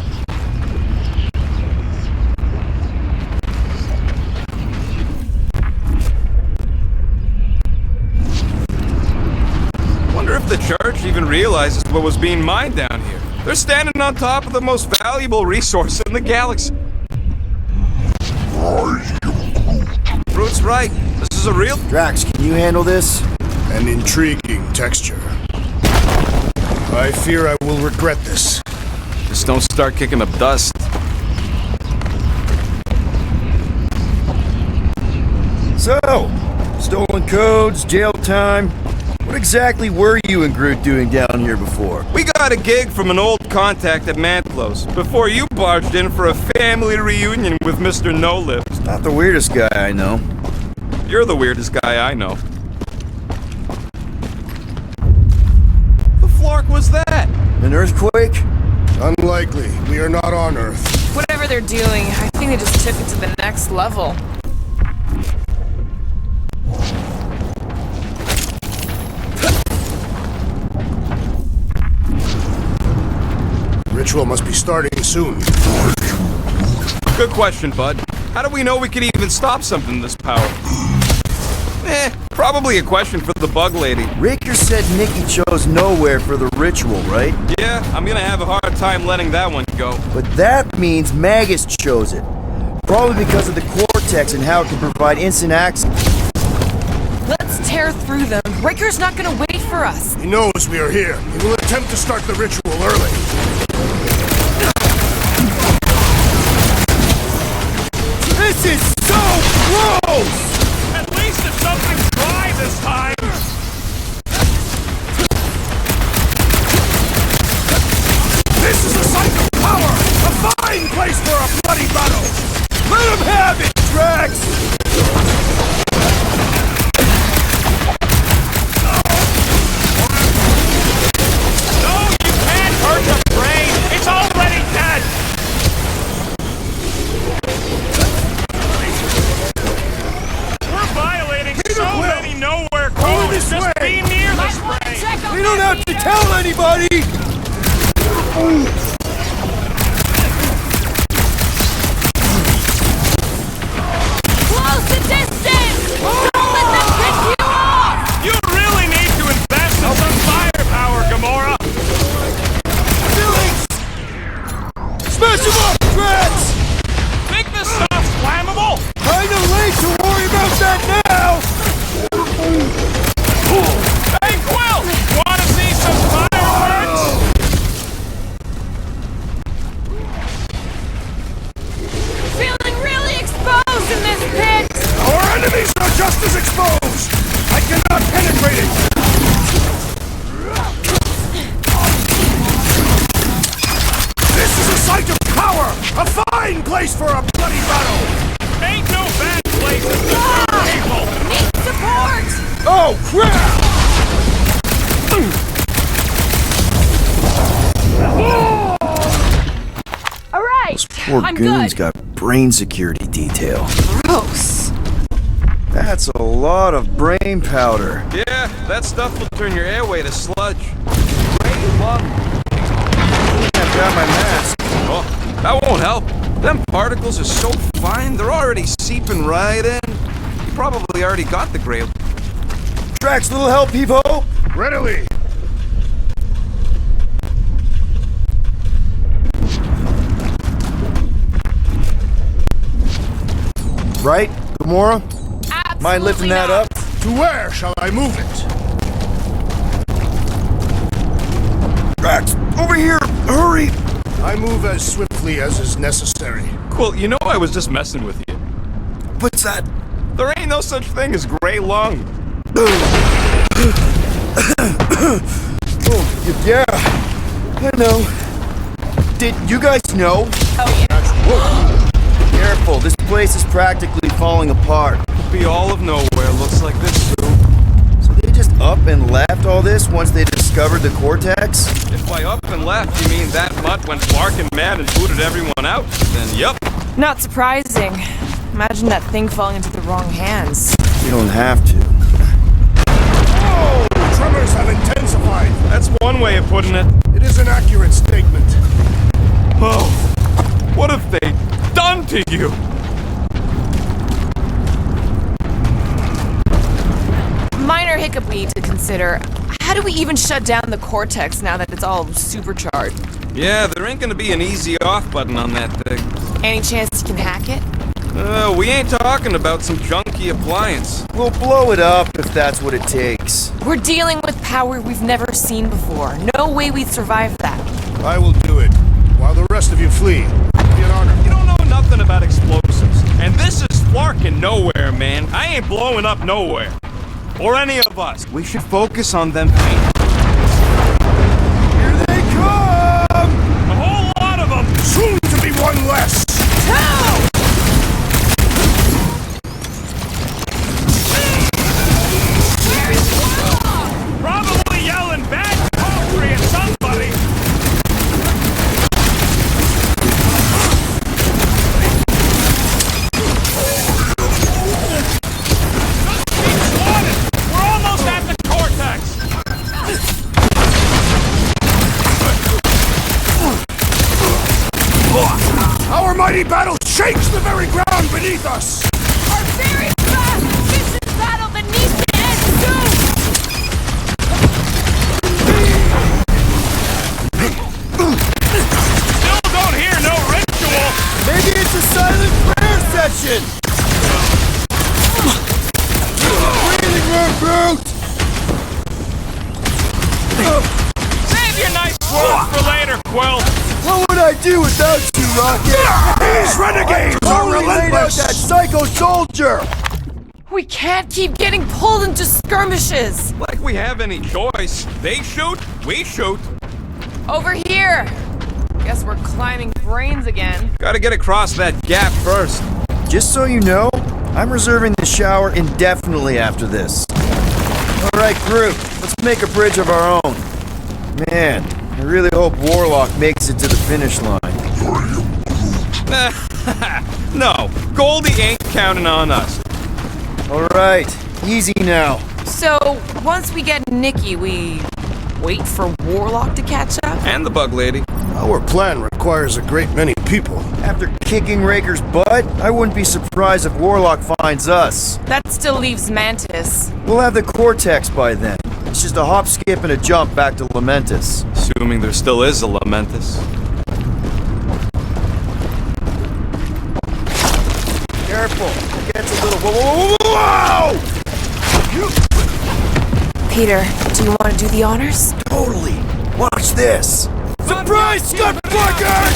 Wonder if the church even realizes what was being mined down here. They're standing on top of the most valuable resource in the galaxy. Groot's right. This is a real... Drax, can you handle this? An intriguing texture. I fear I will regret this. Just don't start kicking up dust. So, stolen codes, jail time. What exactly were you and Groot doing down here before? We got a gig from an old contact at Mantlos before you barged in for a family reunion with Mr. No-Lips. Not the weirdest guy I know. You're the weirdest guy I know. The flark was that? An earthquake? Unlikely. We are not on Earth. Whatever they're doing, I think they just took it to the next level. Ritual must be starting soon. Good question, bud. How do we know we could even stop something this powerful? Probably a question for the bug lady. Raker said Nikki chose Knowhere for the ritual, right? Yeah, I'm gonna have a hard time letting that one go. But that means Magus chose it. Probably because of the Cortex and how it can provide instant access. Let's tear through them. Raker's not gonna wait for us. He knows we are here. He will attempt to start the ritual early. This is so gross! At least it's something dry this time! This is a site of power! A fine place for a bloody battle! Let him have it, Drax! No, you can't hurt the brain! It's already dead! We're violating so many Knowhere codes just be near the spray! We don't have to tell anybody! Close the distance! Don't let them pick you off! You really need to invest in some firepower, Gamora! Smash him up, Drax! Think this stuff's flammable? Kinda late to worry about that now! Hey, Quill! Wanna see some fireworks? Oh, crap! All right, Those poor I'm goons good. got brain security detail. Gross. That's a lot of brain powder. Yeah, that stuff will turn your airway to sludge. Great lung. I've got my mask. Oh, that won't help. Them particles are so fine, they're already seeping right in. You probably already got the grail. Drax, little help, Peepo? Readily! Right, Gamora? Absolutely Mind lifting that not. up? To where shall I move it? Drax, over here! Hurry! I move as swiftly as is necessary. Cool, you know I was just messing with you. What's that? There ain't no such thing as gray lung. Oh, yeah. I know. Did you guys know? Oh yeah. Whoa. Careful, this place is practically falling apart. Be all of nowhere looks like this too. So they just up and left all this once they discovered the Cortex? If by up and left you mean that mutt went barking mad and booted everyone out, then yup. Not surprising. Imagine that thing falling into the wrong hands. You don't have to. Oh! Tremors have intensified. That's one way of putting it. It is an accurate statement. Oh, what have they done to you? Minor hiccup we need to consider. How do we even shut down the Cortex now that it's all supercharged? Yeah, there ain't gonna be an easy off button on that thing. Any chance you can hack it? We ain't talking about some junky appliance. We'll blow it up if that's what it takes. We're dealing with power we've never seen before. No way we'd survive that. I will do it, while the rest of you flee. It'll be an honor. You don't know nothing about explosives. And this is Flarkin' Knowhere, man. I ain't blowing up Knowhere. Or any of us. We should focus on them paint. Here they come! A whole lot of them! Soon to be one less! Two! Where is Warlock? Probably yelling bad poetry at somebody. We're almost at the Cortex. Our mighty battle shakes the very ground beneath us! Our very fast, vicious battle that needs to end soon! Still don't hear no ritual. Maybe it's a silent prayer session! Breathing room, brute! Save your nice words for later, Quill. What would I do without you, Rocket? These renegades are Totally laid out relentless! that psycho soldier! We can't keep getting pulled into skirmishes! Like we have any choice. They shoot, we shoot. Over here! Guess we're climbing brains again. Gotta get across that gap first. Just so you know, I'm reserving the shower indefinitely after this. Alright, group, let's make a bridge of our own. Man, I really hope Warlock makes it to the finish line. No, Goldie ain't counting on us. Alright, easy now. So, once we get Nikki, we wait for Warlock to catch up? And the bug lady. Our plan requires a great many people. After kicking Raker's butt, I wouldn't be surprised if Warlock finds us. That still leaves Mantis. We'll have the Cortex by then. It's just a hop, skip, and a jump back to Lamentus. Assuming there still is a Lamentus. Careful, it gets a little... Whoa! Peter, do you want to do the honors? Totally. Watch this. Surprise, Scottfuckers!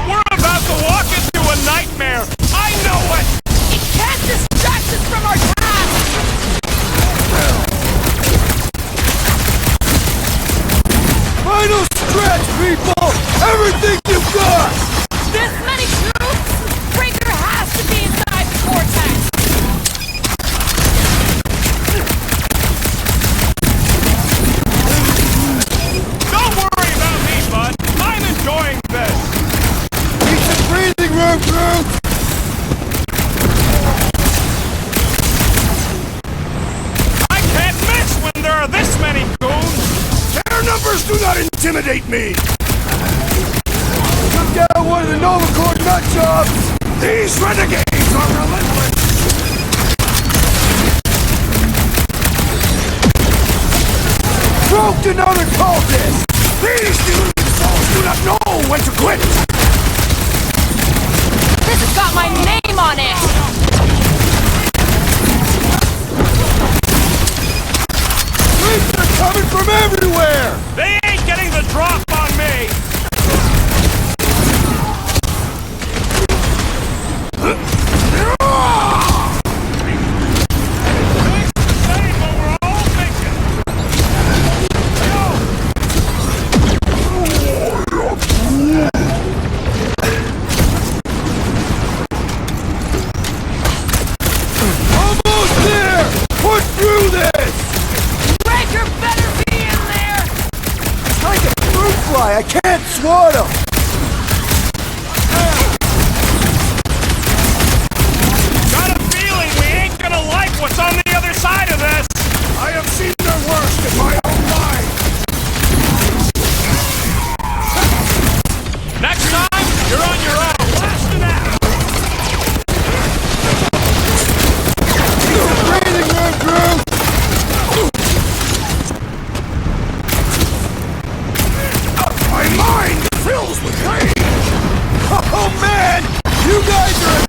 We're about to walk into a nightmare. I know it. It can't distract us from our task! Final stretch, people! Everything you've got! This many troops? Breaker has to be in intimidate me! Took down one of the Novacord nutjobs! These renegades are relentless! Broke another cultist! These deluded souls do not know when to quit! This has got my name on it! Creeps are coming from everywhere! They ain't getting the drop on me! I can't swat him! Got a feeling we ain't gonna like what's on the other side of this! I have seen their worst in my own life! Next time, you're on your own! Blast it out! Breathing room, Drew! My mind fills with rage! Oh man! You guys are in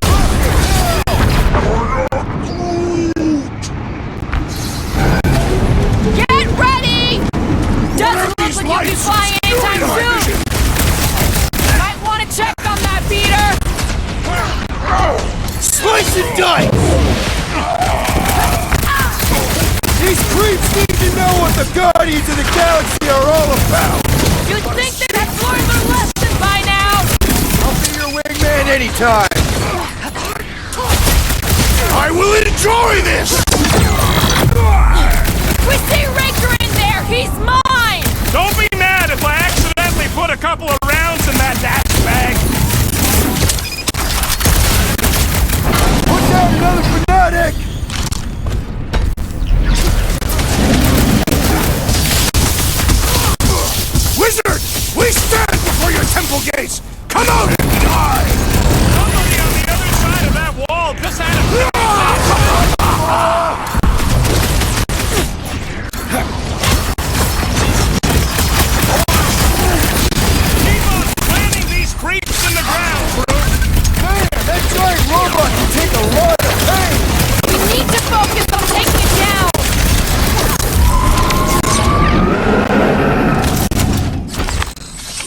Get ready! Doesn't look like you'll be flying anytime soon! Might want to check on that beater! Slice and dice! These creeps need to know what the Guardians of the Galaxy are all about! You'd think they'd have learned their lesson by now! I'll be your wingman anytime! I will enjoy this! We see Raker in there! He's mine! Don't be mad if I accidentally put a couple of rounds in that dash bag! Put down another fanatic! Wizard! We stand before your temple gates! Come out and die! Somebody on the other side of that wall just had a... Keep on planting these creeps in the ground, bro! Man, that giant robot can take a lot of pain! We need to focus on taking it down!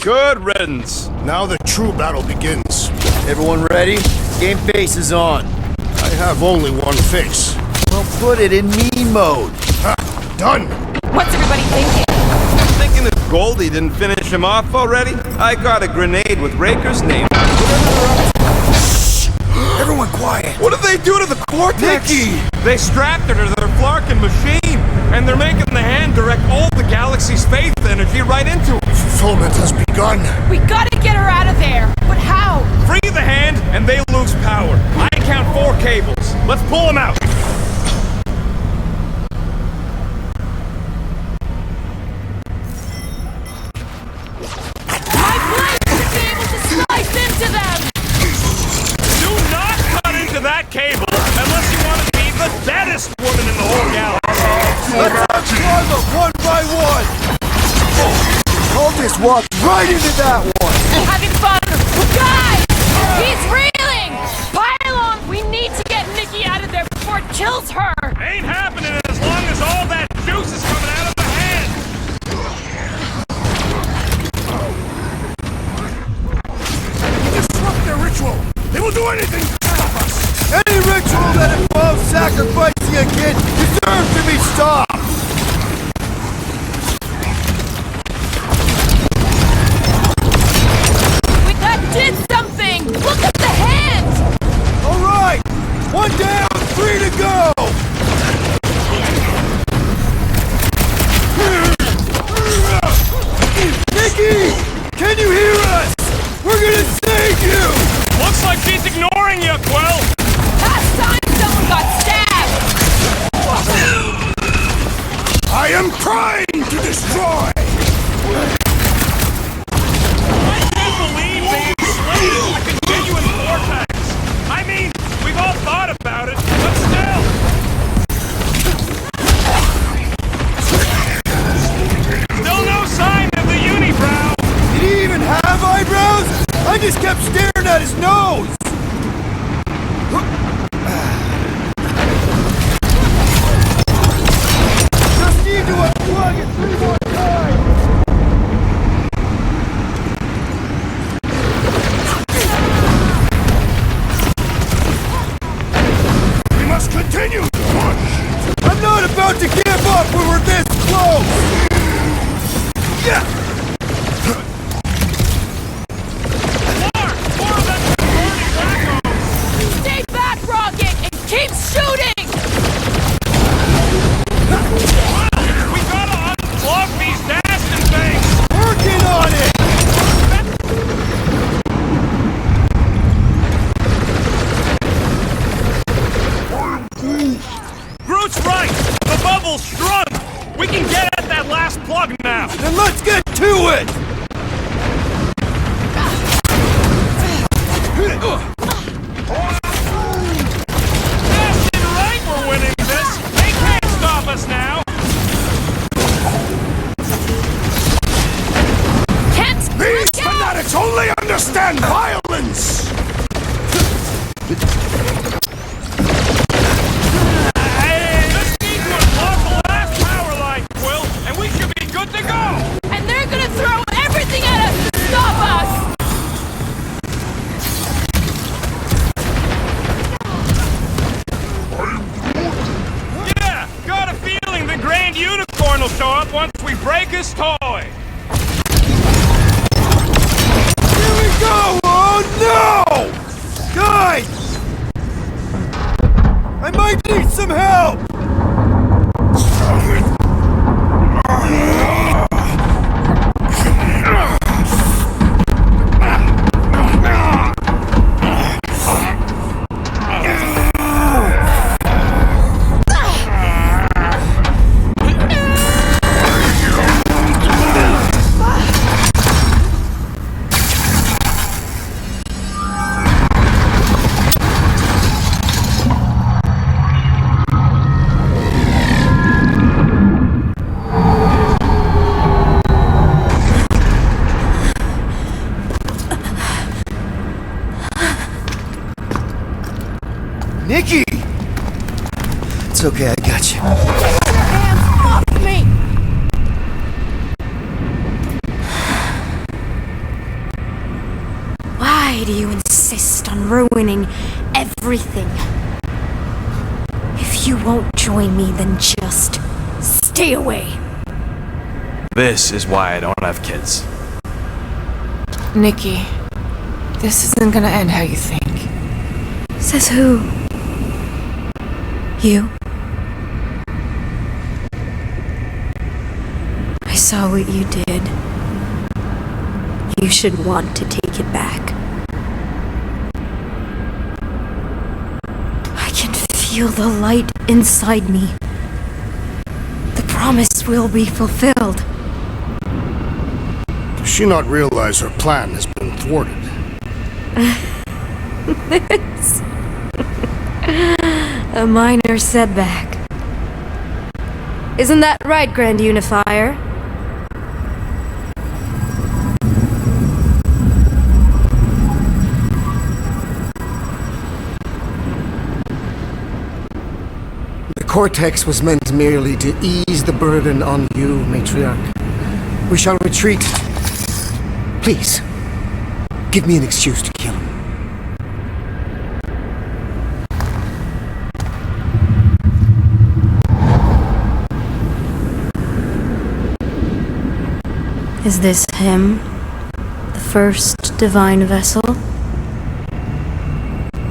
Good riddance. Now the true battle begins. Everyone ready? Game face is on. I have only one face. Well, put it in me mode. Ha! Done! What's everybody thinking? Thinking that Goldie didn't finish him off already? I got a grenade with Raker's name. Shh! Everyone quiet! What did they do to the Vortex? Nikki! They strapped her to their Flarkin machine, and they're making the hand direct all the galaxy's faith energy right into it. Fulfillment has begun. We gotta get her out of there! But how? Free the hand, and they lose power. I count 4 cables. Let's pull them out. My blade should be able to slice into them! Do not cut into that cable unless you want to be the deadest woman in the whole galaxy. Let's climb them one by one! Cultist walked right into that one! Having fun! Guys! He's reeling! Pile on! We need to get Nikki out of there before it kills her! Ain't happening as long as all that juice is coming out of the hand. Disrupt their ritual! They will do anything to stop us! Any ritual that involves sacrificing a kid deserves to be stopped! That did something! Look at the hands! Alright! 1 down, 3 to go! Nikki! Can you hear us? We're gonna save you! Looks like she's ignoring you, Quill. Last time someone got stabbed! thought we were this close! Yeah! Stay back, Rocket, and keep shooting! We gotta unplug these dashing things! Working on it! Groot's right! The bubble's shrunk! We can get at that last plug now! Then let's get to it! Dashing right, we're winning this! They can't stop us now! These fanatics only understand violence! Just need to unlock the last power line, Quill, and we should be good to go! And they're gonna throw everything at us to stop us! Yeah, got a feeling the Grand Unicorn will show up once we break his toy! Here we go! Oh no! Guys! I might need some help! Nikki! It's okay, I got you. Hands off me! Why do you insist on ruining everything? If you won't join me, then just stay away. This is why I don't have kids. Nikki, this isn't gonna end how you think. Says who? You? I saw what you did. You should want to take it back. I can feel the light inside me. The promise will be fulfilled. Does she not realize her plan has been thwarted? This... a minor setback. Isn't that right, Grand Unifier? The Cortex was meant merely to ease the burden on you, Matriarch. We shall retreat. Please, give me an excuse to kill him. Is this him? The first divine vessel?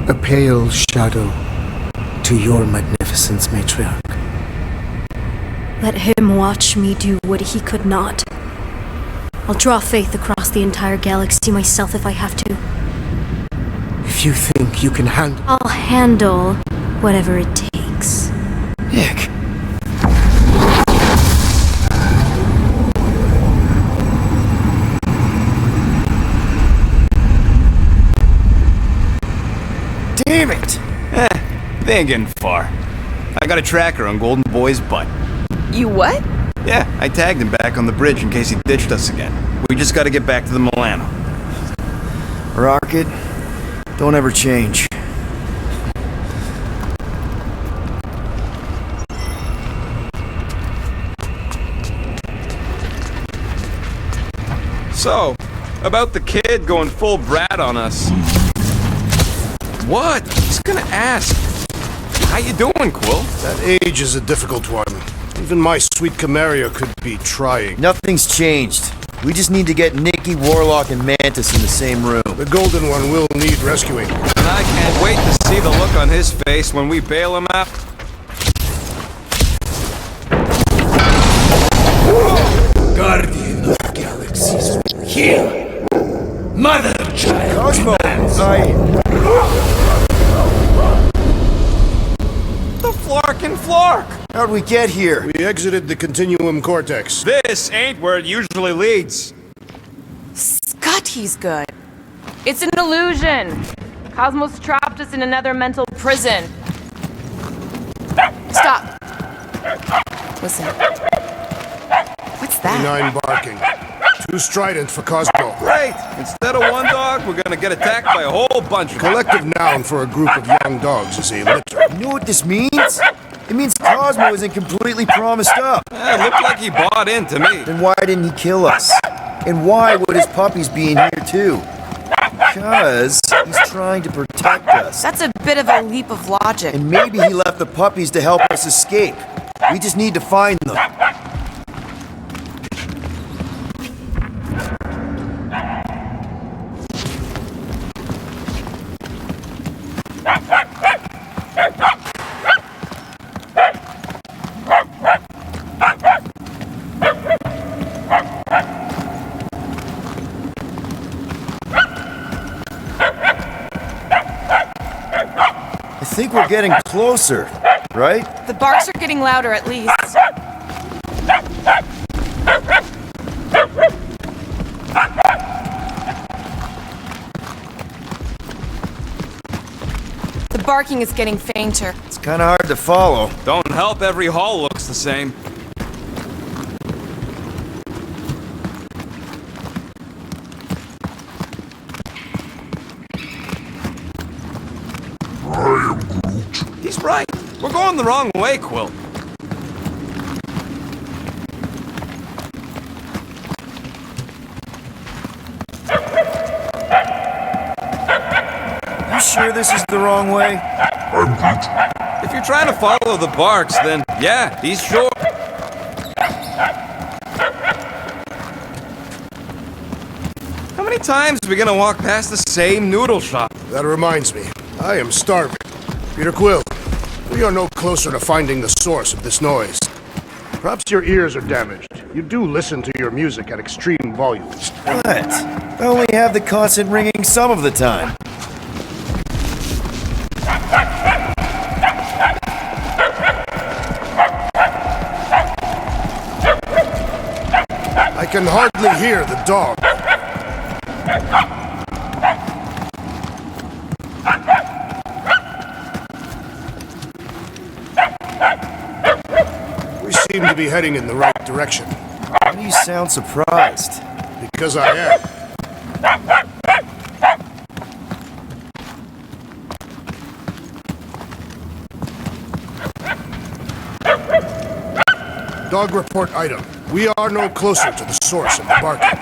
A pale shadow to your magnificence, Matriarch. Let him watch me do what he could not. I'll draw faith across the entire galaxy myself if I have to. If you think you can handle... I'll handle whatever it takes. Nick. Damn it! They ain't getting far. I got a tracker on Golden Boy's butt. You what? Yeah, I tagged him back on the bridge in case he ditched us again. We just gotta get back to the Milano. Rocket, don't ever change. So, about the kid going full brat on us. What? He's gonna ask. How you doing, Quill? That age is a difficult one. Even my sweet Camaria could be trying. Nothing's changed. We just need to get Nikki, Warlock, and Mantis in the same room. The Golden One will need rescuing. And I can't wait to see the look on his face when we bail him out. Guardian of Galaxies, here! Mother child Cosmo, The Flarkin' Flark! How'd we get here? We exited the Continuum Cortex. This ain't where it usually leads. Scott, he's good. It's an illusion. Cosmos trapped us in another mental prison. Stop. Listen. What's that? Canine barking. Too strident for Cosmo. Great! Instead of one dog, we're gonna get attacked by a whole bunch of them. Collective noun for a group of young dogs is a litter. You know what this means? It means Cosmo isn't completely promised up. It looked like he bought into me. Then why didn't he kill us? And why would his puppies be in here too? Because he's trying to protect us. That's a bit of a leap of logic. And maybe he left the puppies to help us escape. We just need to find them. I think we're getting closer, right? The barks are getting louder at least. The barking is getting fainter. It's kind of hard to follow. Don't help, every hall looks the same. He's right. We're going the wrong way, Quill. You sure this is the wrong way? If you're trying to follow the barks, then yeah, he's sure. How many times are we gonna walk past the same noodle shop? That reminds me. I am starving. Peter Quill, we are no closer to finding the source of this noise. Perhaps your ears are damaged. You do listen to your music at extreme volumes. What? I only have the constant ringing some of the time. I can hardly hear the dog. We seem to be heading in the right direction. Why do you sound surprised? Because I am. Dog report item. We are no closer to the source of the barking.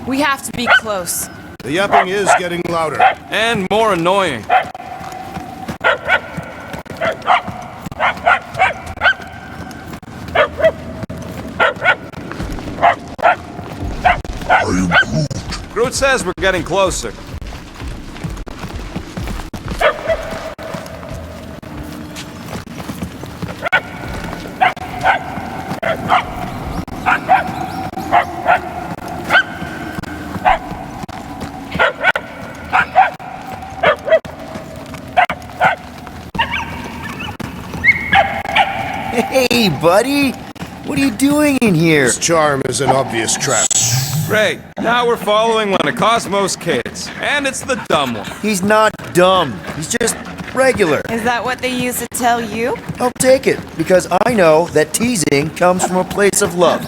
We have to be close. The yapping is getting louder. And more annoying. Groot says we're getting closer. Hey, buddy! What are you doing in here? This charm is an obvious trap. Great. Now we're following one of Cosmo's kids. And it's the dumb one. He's not dumb. He's just regular. Is that what they used to tell you? I'll take it, because I know that teasing comes from a place of love.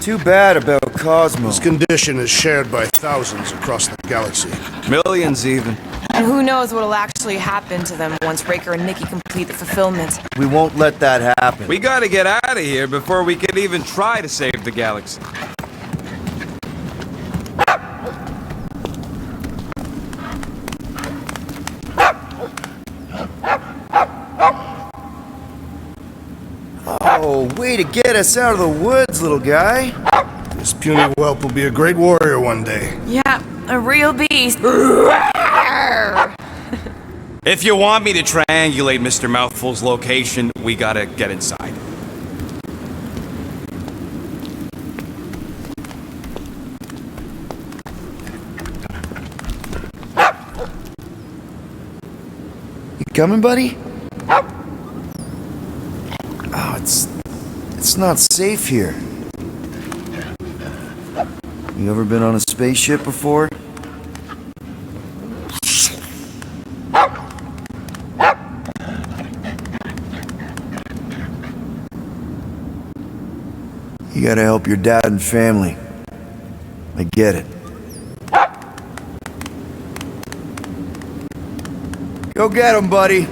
Too bad about Cosmo. This condition is shared by thousands across the galaxy. Millions, even. And who knows what'll actually happen to them once Raker and Nikki complete the fulfillment. We won't let that happen. We gotta get out of here before we can even try to save the galaxy. Oh, way to get us out of the woods, little guy. This puny whelp will be a great warrior one day. Yeah, a real beast. If you want me to triangulate Mr. Mouthful's location, we gotta get inside. You coming, buddy? Oh, it's not safe here. You ever been on a spaceship before? You gotta help your dad and family. I get it. Go get 'em, buddy.